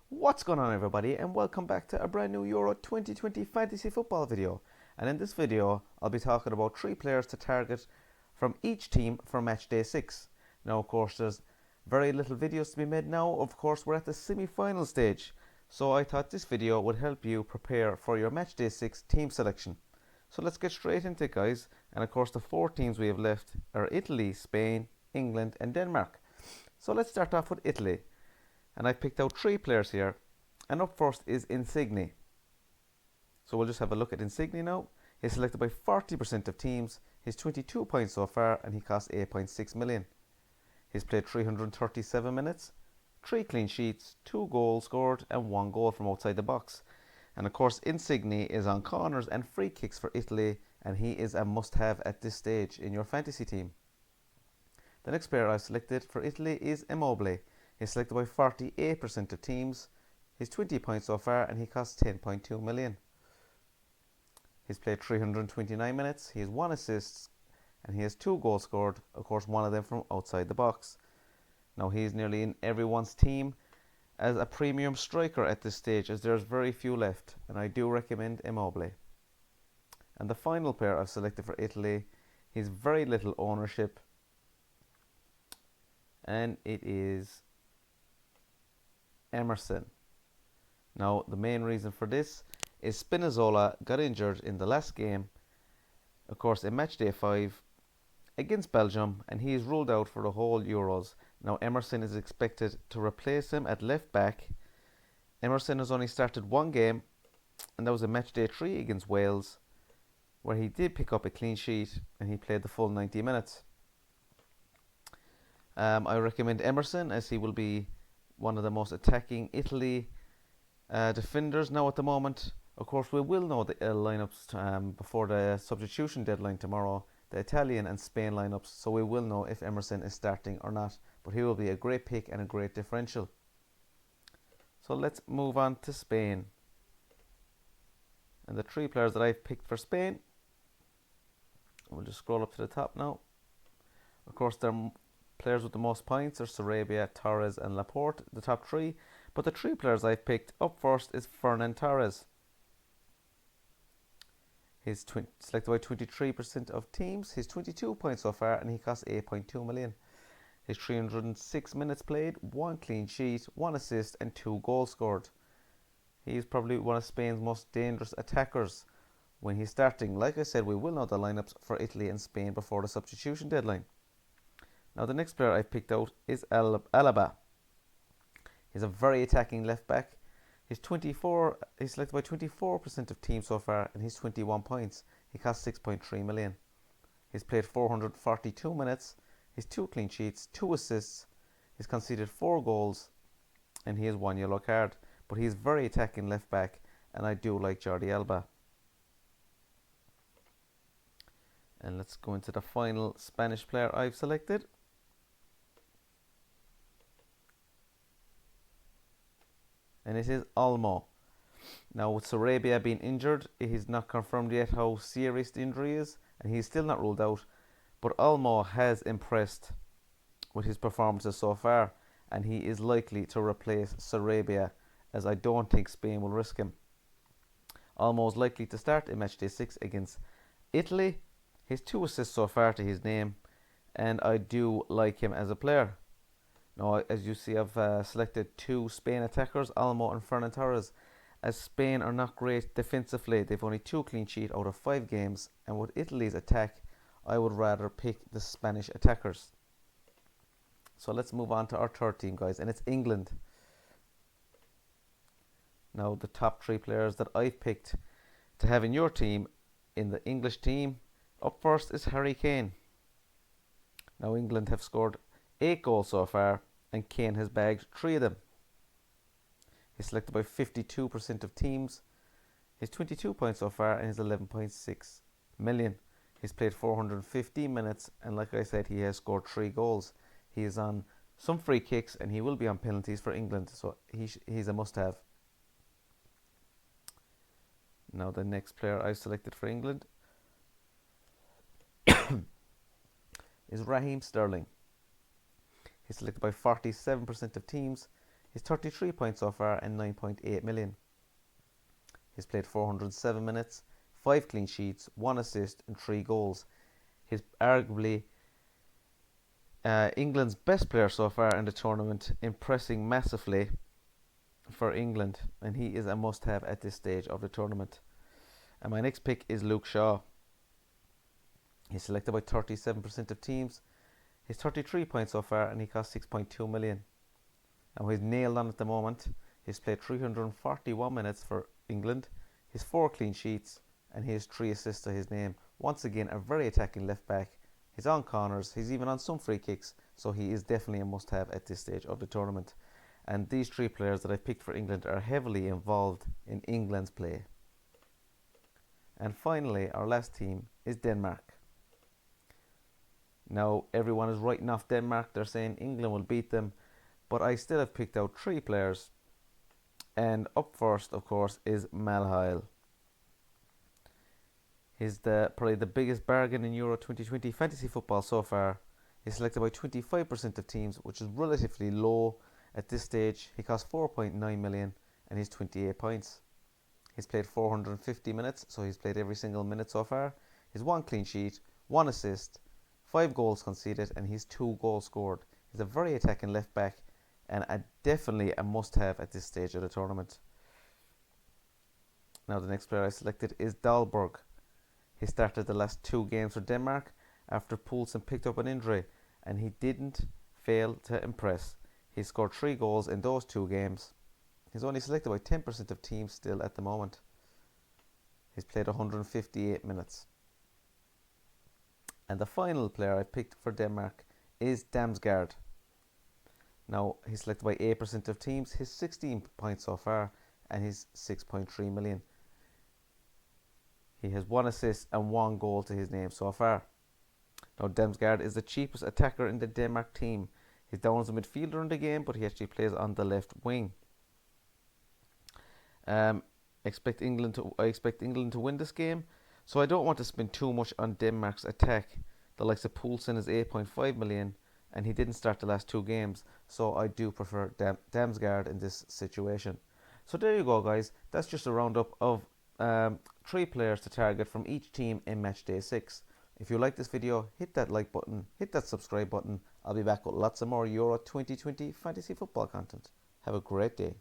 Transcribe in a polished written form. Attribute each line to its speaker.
Speaker 1: What's going on, everybody, and welcome back to a brand new Euro 2020 fantasy football video. And in this video I'll be talking about 3 players to target from each team for match day 6. Now of course there's very little videos to be made now. Of course we're at the semi-final stage, so I thought this video would help you prepare for your match day 6 team selection. So let's get straight into it, guys. And of course the 4 teams we have left are Italy, Spain, England and Denmark. So let's start off with Italy. And I've picked out 3 players here. And up first is Insigne. So we'll just have a look at Insigne now. He's selected by 40% of teams. He's 22 points so far and he costs 8.6 million. He's played 337 minutes, 3 clean sheets, 2 goals scored and 1 goal from outside the box. And of course Insigne is on corners and free kicks for Italy, and he is a must-have at this stage in your fantasy team. The next player I've selected for Italy is Immobile. He's selected by 48% of teams. He's 20 points so far and he costs 10.2 million. He's played 329 minutes, he has 1 assist and he has 2 goals scored, of course one of them from outside the box. Now he's nearly in everyone's team as a premium striker at this stage, as there's very few left, and I do recommend Immobile. And the final player I've selected for Italy, he's very little ownership, and it is Emerson. Now the main reason for this is Spinazzola got injured in the last game, of course in match day 5 against Belgium, and he is ruled out for the whole Euros. Now Emerson is expected to replace him at left back. Emerson has only started 1 game, and that was in match day 3 against Wales, where he did pick up a clean sheet and he played the full 90 minutes. I recommend Emerson as he will be one of the most attacking Italy defenders now at the moment. Of course we will know the lineups before the substitution deadline tomorrow, the Italian and Spain lineups, so we will know if Emerson is starting or not, but he will be a great pick and a great differential. So let's move on to Spain. And the 3 players that I've picked for Spain, we'll just scroll up to the top now. Of course they're players with the most points are Sarabia, Torres and Laporte, the top 3. But the 3 players I've picked up first is Ferran Torres. He's selected by 23% of teams. He's 22 points so far and he costs 8.2 million. He's 306 minutes played, 1 clean sheet, 1 assist and 2 goals scored. He's probably one of Spain's most dangerous attackers when he's starting. Like I said, we will know the lineups for Italy and Spain before the substitution deadline. Now the next player I've picked out is Alaba. He's a very attacking left back. He's selected by 24% of teams so far and he's 21 points. He costs 6.3 million. He's played 442 minutes. He's 2 clean sheets, 2 assists. He's conceded 4 goals and he has 1 yellow card. But he's very attacking left back and I do like Jordi Alba. And let's go into the final Spanish player I've selected. And it is Olmo. Now with Sarabia being injured, it is not confirmed yet how serious the injury is, and he's still not ruled out. But Olmo has impressed with his performances so far, and he is likely to replace Sarabia, as I don't think Spain will risk him. Olmo is likely to start in match day 6 against Italy. He's 2 assists so far to his name, and I do like him as a player. Now, as you see, I've selected 2 Spain attackers, Olmo and Ferran Torres, as Spain are not great defensively. They've only 2 clean sheets out of 5 games, and with Italy's attack, I would rather pick the Spanish attackers. So let's move on to our 3rd team, guys, and it's England. Now, the top 3 players that I've picked to have in your team, in the English team, up first is Harry Kane. Now, England have scored 8 goals so far, and Kane has bagged 3 of them. He's selected by 52% of teams. He's 22 points so far and he's 11.6 million. He's played 415 minutes, and like I said, he has scored 3 goals. He is on some free kicks and he will be on penalties for England, so he's a must-have. Now the next player I've selected for England is Raheem Sterling. He's selected by 47% of teams. He's 33 points so far and 9.8 million. He's played 407 minutes, 5 clean sheets, 1 assist and 3 goals. He's arguably England's best player so far in the tournament, impressing massively for England, and he is a must-have at this stage of the tournament. And my next pick is Luke Shaw. He's selected by 37% of teams. He's 33 points so far and he costs 6.2 million. And he's nailed on at the moment. He's played 341 minutes for England. He's 4 clean sheets and he has 3 assists to his name. Once again, a very attacking left back. He's on corners, he's even on some free kicks, so he is definitely a must-have at this stage of the tournament. And these 3 players that I picked for England are heavily involved in England's play. And finally, our last team is Denmark. Now, everyone is writing off Denmark. They're saying England will beat them, but I still have picked out 3 players. And up first, of course, is Malheil. He's probably the biggest bargain in Euro 2020 fantasy football so far. He's selected by 25% of teams, which is relatively low at this stage. He costs 4.9 million and he's 28 points. He's played 450 minutes, so he's played every single minute so far. He's 1 clean sheet, 1 assist, 5 goals conceded, and he's 2 goals scored. He's a very attacking left back and definitely a must-have at this stage of the tournament. Now the next player I selected is Dahlberg. He started the last 2 games for Denmark after Poulsen picked up an injury, and he didn't fail to impress. He scored 3 goals in those 2 games. He's only selected by 10% of teams still at the moment. He's played 158 minutes. And the final player I picked for Denmark is Damsgaard. Now, he's selected by 8% of teams. He's 16 points so far, and he's 6.3 million. He has 1 assist and 1 goal to his name so far. Now, Damsgaard is the cheapest attacker in the Denmark team. He's down as a midfielder in the game, but he actually plays on the left wing. I expect England to win this game, so I don't want to spend too much on Denmark's attack. The likes of Poulsen is 8.5 million, and he didn't start the last 2 games, so I do prefer Damsgaard in this situation. So there you go, guys. That's just a roundup of 3 players to target from each team in match day 6. If you like this video, hit that like button, hit that subscribe button. I'll be back with lots of more Euro 2020 fantasy football content. Have a great day.